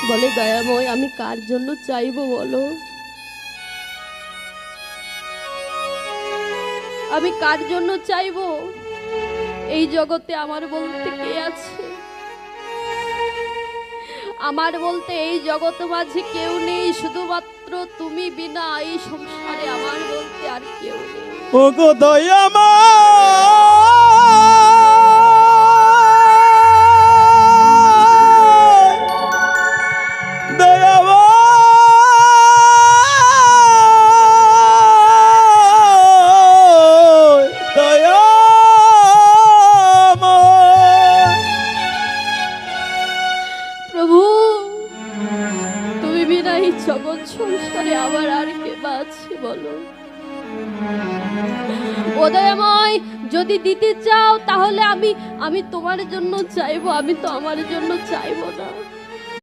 বলে দয়াময় আমি কার জন্য চাইবো বলো, আমি কার জন্য চাইবো? এই জগতে আমার বলতে কে আছে? আমার বলতে এই জগৎ মাঝে কেউ নেই, শুধুমাত্র তুমি বিনা এই সংসারে আমার বলতে আর কেউ নেই। ওগো দয়াময় জগৎ সংসারে আবার আর কে আছে বলো? দয়াময় যদি দিতে চাও তাহলে আমি তোমার জন্য চাইবো, আমি তো আমার জন্য চাইবো না।